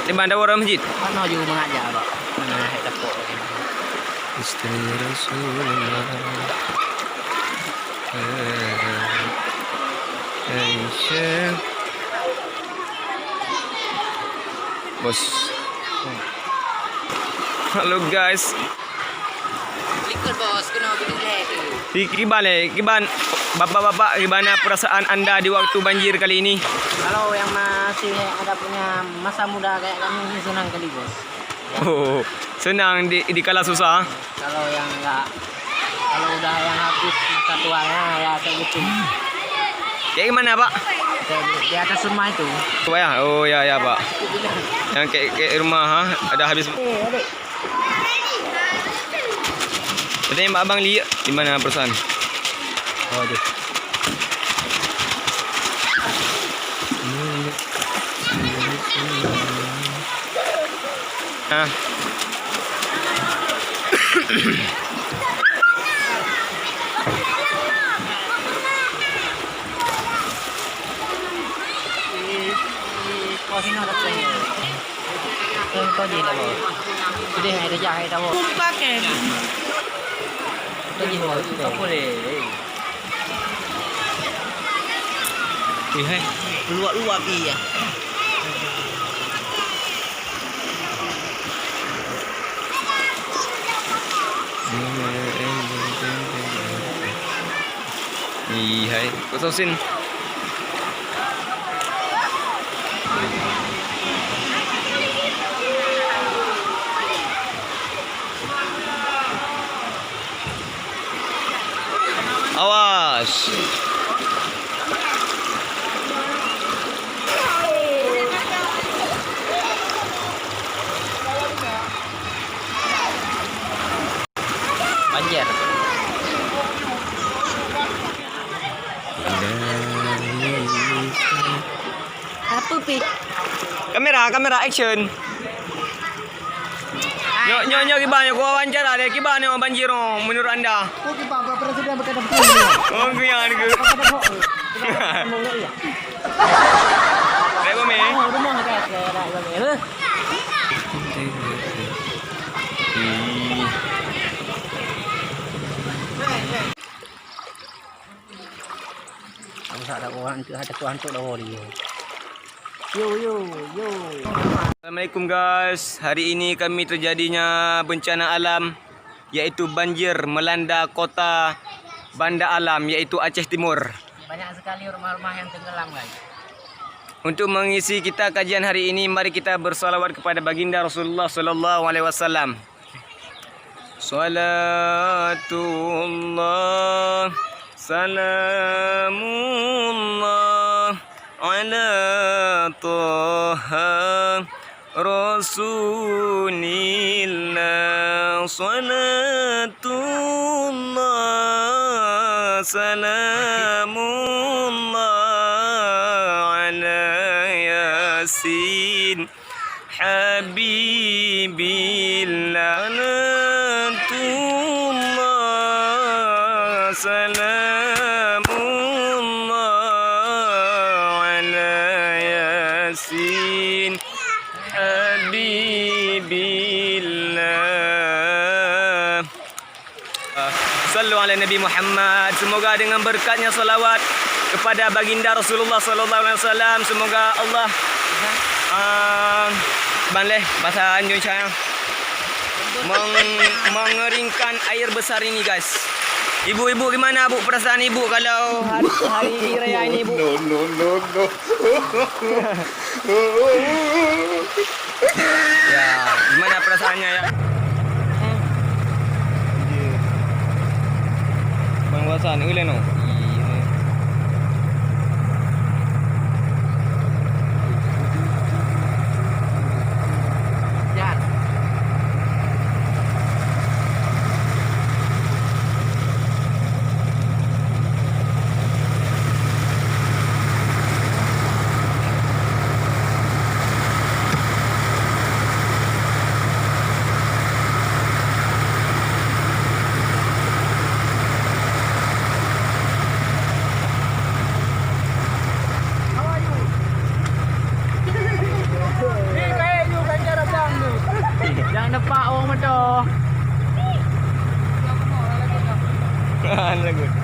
Di mana orang masjid? Ano yung mengajar ba? Mana kita po. Istri Rasulullah. Aisyah. Bos. Halo guys. Likod bos, kena beli Gimana bapak-bapak, gimana perasaan anda di waktu banjir kali ini? Kalau yang masih ada punya masa muda kayak kami ini senang kali bos. Oh, senang di kala susah. Kalau yang enggak, kalau udah yang habis masa tuanya ya kayak gitu. Kayak gimana pak? Di atas rumah itu. Coba ya, oh ya ya pak. Yang kayak rumah ha? Ada habis. Adik. Tanya abang lihat gimana perasaan? Oh, aduh. Nah. Có khi nào đặt đây có gì đâu rồi cái đây hay là dài đâu rồi không bác kèm cái gì rồi không có để Gì hay? lụa lụa gì à Gì hay? Có rau xin. Awas. banjir apa pi Kamera action. Nyo gimana gua wawancara deh gimana banjir menurut anda? oh kita presiden berkata begini Oh gimana ke? Rebo me. rumah kayak kayak ada orang tu ada tuan tu dah dia. Yo. Assalamualaikum guys. Hari ini kami terjadinya bencana alam yaitu banjir melanda kota Banda Alam yaitu Aceh Timur. Banyak sekali rumah-rumah yang tenggelam guys. Untuk mengisi kita kajian hari ini mari kita bersalawat kepada baginda Rasulullah sallallahu alaihi wasallam. Salatullah salamullah ala Taha Rasulillah salatullah salamullah ala Yasin Habibillah salatullah salamullah ala Yasin Habibillah. Sallu ala Nabi Muhammad. Semoga dengan berkatnya salawat kepada baginda Rasulullah sallallahu alaihi wasallam semoga Allah baleh bahasa Indonesia mengeringkan air besar ini guys. Ibu-ibu gimana bu perasaan ibu kalau hari raya ini bu? No. Ya, gimana perasaannya ya? Bang Wasan, ulen no. bodoh. Ano lagot?